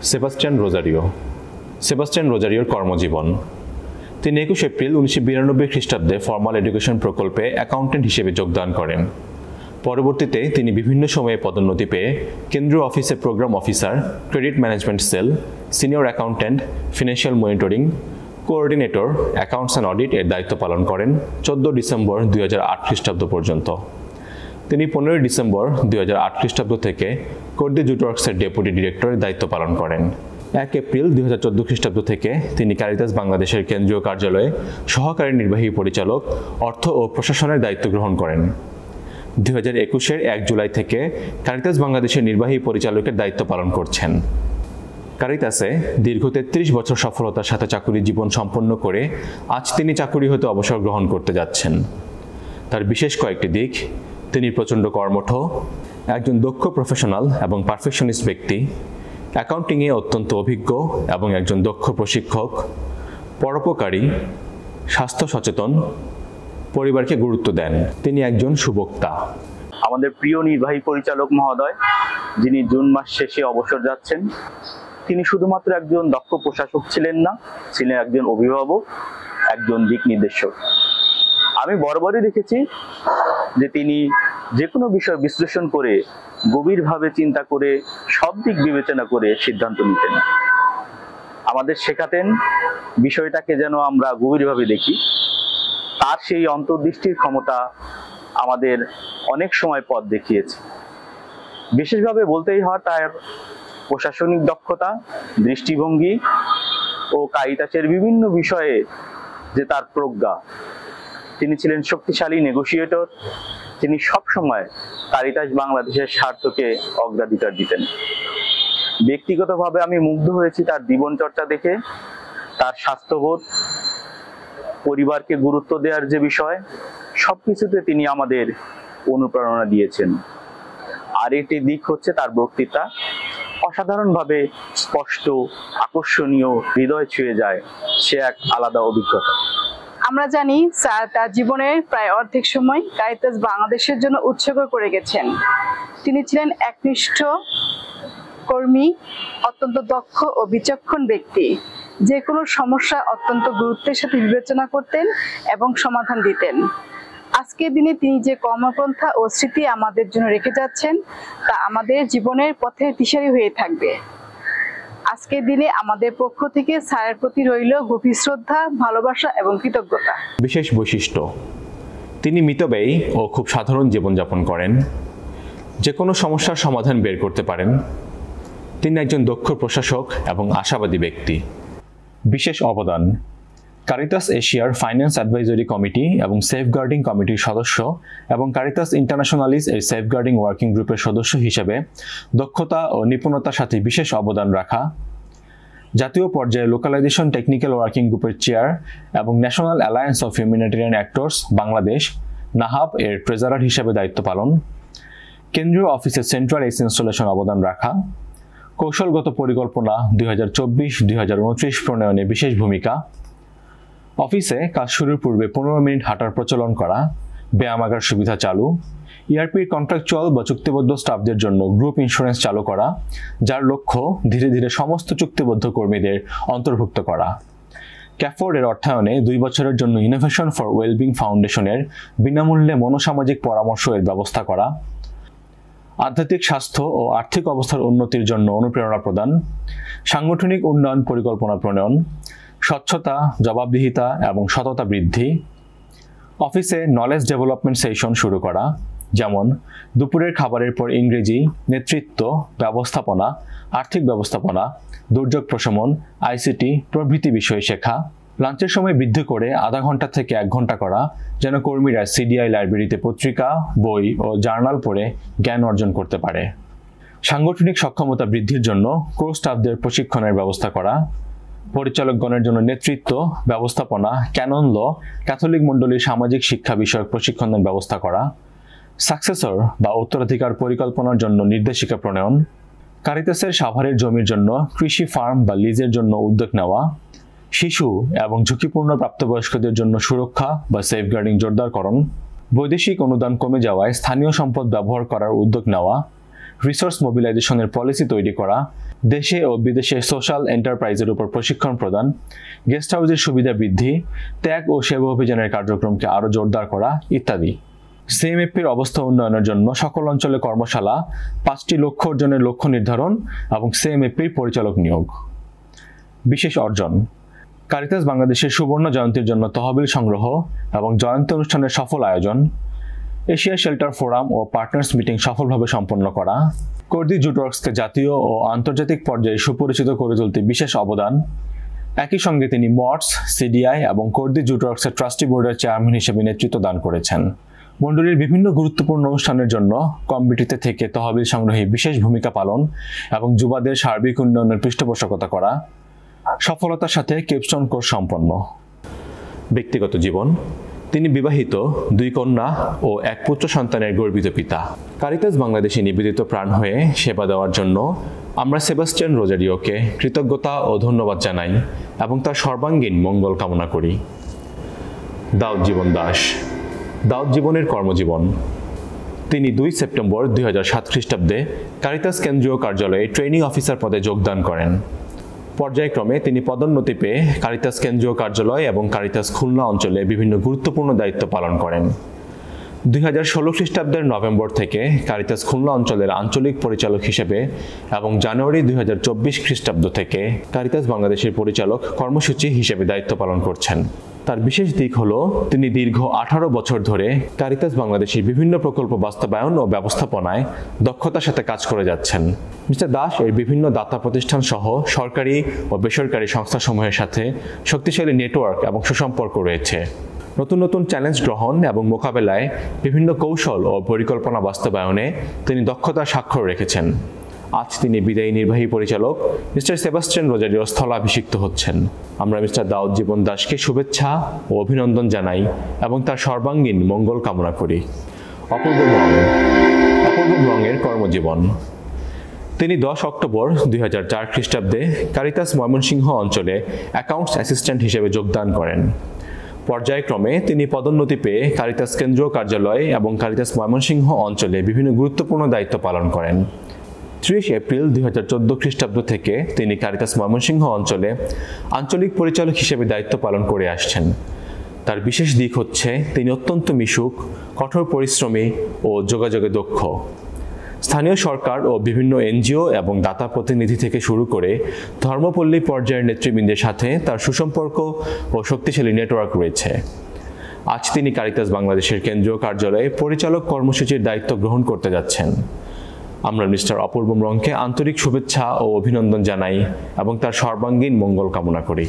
Sebastian রোজারিওর কর্মজীবন। তিনি 21 April 1992 খ্রিস্টাব্দে ফর্মাল এডুকেশন প্রকল্পে অ্যাকাউন্টেন্ট হিসেবে যোগদান করেন। পরবর্তীতে তিনি বিভিন্ন সময়ে পদোন্নতি পেয়ে কেন্দ্রীয় অফিসে program officer, credit management cell, senior accountant, financial monitoring, coordinator, accounts and audit এর দায়িত্ব পালন করেন 14 ডিসেম্বর 2008 খ্রিস্টাব্দ পর্যন্ত। তিনি 15 ডিসেম্বর 2008 খ্রিস্টাব্দ থেকে কোর্দি জুটওয়ার্কসের ডেপুটি ডিরেক্টরের দায়িত্ব পালন করেন। 1 এপ্রিল 2014 খ্রিস্টাব্দ থেকে তিনি কারিতাস বাংলাদেশের কেন্দ্রীয় কার্যালয়ে সহকারী নির্বাহী পরিচালক, অর্থ ও প্রশাসনের দায়িত্ব গ্রহণ করেন। 2021-এর 1 জুলাই থেকে কারিতাস বাংলাদেশের নির্বাহী পরিচালকের দায়িত্ব পালন করছেন। কারিতাসে দীর্ঘ 33 বছর সফলতার সাথে চাকুরি জীবন সম্পন্ন করে আজ তিনি চাকুরি হতে অবসর গ্রহণ করতে যাচ্ছেন। তার বিশেষ কয়েকটি দিক: তিনি প্রচণ্ড কর্মঠ, একজন দক্ষ প্রফেশনাল এবং পারফেকশনিস্ট ব্যক্তি, অ্যাকাউন্টিংয়ে অত্যন্ত অভিজ্ঞ এবং একজন দক্ষ প্রশিক্ষক, পরোপকারী, স্বাস্থ্য সচেতন, পরিবারকে গুরুত্ব দেন। তিনি একজন সুবক্তা। আমাদের প্রিয় নির্বাহী পরিচালক মহোদয়, যিনি জুন মাস শেষে অবসর যাচ্ছেন, তিনি শুধুমাত্র একজন দক্ষ প্রশাসক ছিলেন না, ছিলেন একজন অভিভাবক, একজন দিক নির্দেশক। আমি বরাবরই দেখেছি যে তিনি যে কোনো বিষয় বিশ্লেষণ করে, গভীরভাবে চিন্তা করে, সব দিক বিবেচনা করে সিদ্ধান্ত নিতেন। আমাদের শেখাতেন বিষয়টাকে যেন আমরা গভীরভাবে দেখি। তার সেই অন্তর্দৃষ্টির ক্ষমতা আমাদের অনেক সময় পথ দেখিয়েছে। বিশেষভাবে বলতেই হয় তার প্রশাসনিক দক্ষতা, দৃষ্টিভঙ্গি ও কারিতাসের বিভিন্ন বিষয়ে যে তার প্রজ্ঞা। তিনি ছিলেন শক্তিশালী নেগোশিয়েটর। তিনি সবসময় কারিতাস বাংলাদেশের স্বার্থকে অগ্রাধিকার দিতেন। ব্যক্তিগতভাবে আমি মুগ্ধ হয়েছি তার জীবনচর্চা দেখে, তার স্বাস্থ্যবোধ, পরিবারকে গুরুত্ব দেওয়ার যে বিষয়, সবকিছুতে তিনি আমাদের অনুপ্রেরণা দিয়েছেন। আর একটি দিক হচ্ছে তার বক্তৃতা, অসাধারণভাবে স্পষ্ট, আকর্ষণীয়, হৃদয় ছুঁয়ে যায়। সে এক আলাদা অভিজ্ঞতা। আমরা জানি স্যার তার জীবনের প্রায় অর্ধেক সময় কারিতাস বাংলাদেশের জন্য উৎসর্গ করে গেছেন। তিনি ছিলেন একনিষ্ঠ কর্মী, অত্যন্ত দক্ষ ও বিচক্ষণ ব্যক্তি। যে কোনো সমস্যা অত্যন্ত গুরুত্বের সাথে বিবেচনা করতেন এবং সমাধান দিতেন। আজকের দিনে তিনি যে কর্মপন্থা ও স্মৃতি আমাদের জন্য রেখে যাচ্ছেন, তা আমাদের জীবনের পথের দিশারি হয়ে থাকবে। আজকের দিনে আমাদের পক্ষ থেকে স্যারের প্রতি রইল গভীর শ্রদ্ধা, ভালোবাসা এবং কৃতজ্ঞতা। বিশেষ বৈশিষ্ট্য: তিনি মিতব্যয়ী ও খুব সাধারণ জীবনযাপন করেন। যে কোনো সমস্যার সমাধান বের করতে পারেন। তিনি একজন দক্ষ প্রশাসক এবং আশাবাদী ব্যক্তি। বিশেষ অবদান: কারিতাস এশিয়ার ফাইন্যান্স অ্যাডভাইজরি কমিটি এবং সেফগার্ডিং কমিটির সদস্য এবং কারিতাস ইন্টারন্যাশনালিস এর সেফগার্ডিং ওয়ার্কিং গ্রুপের সদস্য হিসেবে দক্ষতা ও নিপুণতার সাথে বিশেষ অবদান রাখা। জাতীয় পর্যায়ে লোকালাইজেশন টেকনিক্যাল ওয়ার্কিং গ্রুপের চেয়ার এবং national alliance of humanitarian actors Bangladesh NAHAB এর ট্রেজারার হিসেবে দায়িত্ব পালন। কেন্দ্রীয় অফিসে সেন্ট্রাল এসি ইনস্টলেশন অবদান রাখা। কৌশলগত পরিকল্পনা 2024-2029 প্রণয়নে বিশেষ ভূমিকা। অফিসে কাজ শুরুর পূর্বে 15 মিনিট হাঁটার প্রচলন করা। ব্যায়ামাগার সুবিধা চালু। ইআরপির কন্ট্রাকচুয়াল বা চুক্তিবদ্ধ স্টাফদের জন্য গ্রুপ ইন্স্যুরেন্স চালু করা, যার লক্ষ্য ধীরে ধীরে সমস্ত চুক্তিবদ্ধ কর্মীদের অন্তর্ভুক্ত করা। ক্যাফোর্ডের অর্থায়নে 2 বছরের জন্য ইনোভেশন ফর ওয়েলবিং ফাউন্ডেশনের বিনামূল্যে মনোসামাজিক পরামর্শ এর ব্যবস্থা করা। আধ্যাত্মিক স্বাস্থ্য ও আর্থিক অবস্থার উন্নতির জন্য অনুপ্রেরণা প্রদান। সাংগঠনিক উন্নয়ন পরিকল্পনা প্রণয়ন। স্বচ্ছতা, জবাবদিহিতা এবং সততা বৃদ্ধি। অফিসে নলেজ ডেভেলপমেন্ট সেশন শুরু করা, যেমন দুপুরের খাবারের পর ইংরেজি, নেতৃত্ব, ব্যবস্থাপনা, আর্থিক ব্যবস্থাপনা, দুর্যোগ প্রশমন, আইসিটি প্রভৃতি বিষয় শেখা। লাঞ্চের সময় বৃদ্ধি করে আধা ঘন্টা থেকে 1 ঘন্টা করা, যেন কর্মীরা সিডিআই লাইব্রেরিতে পত্রিকা, বই ও জার্নাল পড়ে জ্ঞান অর্জন করতে পারে। সাংগঠনিক সক্ষমতা বৃদ্ধির জন্য কোর স্টাফদের প্রশিক্ষণের ব্যবস্থা করা। পরিচালকগণের জন্য নেতৃত্ব, ব্যবস্থাপনা, ক্যানন ল, ক্যাথলিক মণ্ডলীর সামাজিক শিক্ষা বিষয়ক প্রশিক্ষণের ব্যবস্থা করা। সাকসেসর বা উত্তরাধিকার পরিকল্পনার জন্য নির্দেশিকা প্রণয়ন। কারিতাসের সাভারের জমির জন্য কৃষি ফার্ম বা লিজের জন্য উদ্যোগ নেওয়া। শিশু এবং ঝুঁকিপূর্ণ প্রাপ্তবয়স্কদের জন্য সুরক্ষা বা সেফগার্ডিং জোরদারকরণ, বৈদেশিক অনুদান কমে যাওয়ায় স্থানীয় সম্পদ ব্যবহার করার উদ্যোগ নেওয়া, রিসোর্স মোবিলাইজেশনের পলিসি তৈরি করা, দেশে ও বিদেশে সোশ্যাল এন্টারপ্রাইজের উপর প্রশিক্ষণ প্রদান, গেস্ট হাউসের সুবিধা বৃদ্ধি, ত্যাগ ও সেবা অভিযানের কার্যক্রমকে আরও জোরদার করা ইত্যাদি। সিএমএফপির অবস্থা উন্নয়নের জন্য সকল অঞ্চলে কর্মশালা, 5টি লক্ষ্য অর্জনের লক্ষ্য নির্ধারণ এবং সিএমএফপির পরিচালক নিয়োগ। বিশেষ অর্জন: কারিতাস বাংলাদেশের সুবর্ণ জয়ন্তীর জন্য তহবিল সংগ্রহ এবং জয়ন্তী অনুষ্ঠানের সফল আয়োজন, এশিয়া শেল্টার ফোরাম ও পার্টনার্স মিটিং সফলভাবে সম্পন্ন করা, কর্দি জুটওয়ার্কসকে জাতীয় ও আন্তর্জাতিক পর্যায়ে সুপরিচিত করে তুলতে বিশেষ অবদান। একই সঙ্গে তিনি মটস, সিডিআই এবং কর্দি জুটওয়ার্কসের ট্রাস্টি বোর্ডের চেয়ারম্যান হিসেবে নেতৃত্ব দান করেছেন। মণ্ডলীর বিভিন্ন গুরুত্বপূর্ণ অনুষ্ঠানের জন্য কমিটিতে থেকে তহবিল সংগ্রহে বিশেষ ভূমিকা পালন এবং যুবাদের সার্বিক উন্নয়নের পৃষ্ঠপোষকতা করা। সফলতার সাথে কেপস্টোন কোর্স সম্পন্ন। ব্যক্তিগত জীবন: তিনি বিবাহিত, 2 কন্যা ও 1 পুত্র সন্তানের গর্বিত পিতা। কারিতাস বাংলাদেশে নিবেদিত প্রাণ হয়ে সেবা দেওয়ার জন্য আমরা সেবাস্টিয়ান রোজারিওকে কৃতজ্ঞতা ও ধন্যবাদ জানাই এবং তার সর্বাঙ্গীন মঙ্গল কামনা করি। দাউদ জীবন দাস। দাউদ জীবনের কর্মজীবন: তিনি 2 সেপ্টেম্বর 2007 খ্রিস্টাব্দে কারিতাস কেন্দ্রীয় কার্যালয়ে ট্রেনিং অফিসার পদে যোগদান করেন। পর্যায়ক্রমে তিনি পদোন্নতি পেয়ে কারিতাস কেন্দ্রীয় কার্যালয় এবং কারিতাস খুলনা অঞ্চলে বিভিন্ন গুরুত্বপূর্ণ দায়িত্ব পালন করেন। 2016 খ্রিস্টাব্দের নভেম্বর থেকে কারিতাস খুলনা অঞ্চলের আঞ্চলিক পরিচালক হিসেবে এবং জানুয়ারি 2024 খ্রিস্টাব্দ থেকে কারিতাস বাংলাদেশের পরিচালক কর্মসূচি হিসেবে দায়িত্ব পালন করছেন। তার বিশেষ দিক হলো তিনি দীর্ঘ 18 বছর ধরে কারিতাস বাংলাদেশের বিভিন্ন প্রকল্প বাস্তবায়ন ও ব্যবস্থাপনায় দক্ষতার সাথে কাজ করে যাচ্ছেন। মিস্টার দাস এর বিভিন্ন দাতা প্রতিষ্ঠান সহ সরকারি ও বেসরকারি সংস্থাসমূহের সাথে শক্তিশালী নেটওয়ার্ক এবং সুসম্পর্ক রয়েছে। নতুন নতুন চ্যালেঞ্জ গ্রহণ এবং মোকাবেলায় বিভিন্ন কৌশল ও পরিকল্পনা বাস্তবায়নে তিনি দক্ষতার স্বাক্ষর রেখেছেন। আজ তিনি বিদায়ী নির্বাহী পরিচালক মিস্টার সেবাস্টিয়ান রোজারিও স্থলাভিষিক্ত হচ্ছেন। আমরা মিস্টার দাউদ জীবন দাসকে শুভেচ্ছা ও অভিনন্দন জানাই এবং তার সর্বাঙ্গীন মঙ্গল কামনা করি। অপূর্ব ব্রঙের কর্মজীবন: তিনি 10 অক্টোবর 2004 খ্রিস্টাব্দে কারিতাস ময়মনসিংহ অঞ্চলে অ্যাকাউন্টস অ্যাসিস্ট্যান্ট হিসেবে যোগদান করেন। পর্যায়ক্রমে তিনি পদোন্নতি পেয়ে কারিতাস কেন্দ্রীয় কার্যালয় এবং কারিতাস ময়মনসিংহ অঞ্চলে বিভিন্ন গুরুত্বপূর্ণ দায়িত্ব পালন করেন। 30 এপ্রিল 2014 খ্রিস্টাব্দ থেকে তিনি কারিতাস ময়মনসিংহ অঞ্চলে আঞ্চলিক পরিচালক হিসেবে দায়িত্ব পালন করে আসছেন। তার বিশেষ দিক হচ্ছে তিনি অত্যন্ত মিশুক, কঠোর পরিশ্রমী ও যোগাযোগে দক্ষ। স্থানীয় সরকার ও বিভিন্ন এনজিও এবং দাতা প্রতিনিধি থেকে শুরু করে ধর্মপল্লী পর্যায়ের নেতৃবৃন্দের সাথে তার সুসম্পর্ক ও শক্তিশালী নেটওয়ার্ক রয়েছে। আজ তিনি কারিতাস বাংলাদেশের কেন্দ্রীয় কার্যালয়ে পরিচালক কর্মসূচির দায়িত্ব গ্রহণ করতে যাচ্ছেন। আমরা মিস্টার অপূর্ব ব্রঙকে আন্তরিক শুভেচ্ছা ও অভিনন্দন জানাই এবং তার সর্বাঙ্গীন মঙ্গল কামনা করি।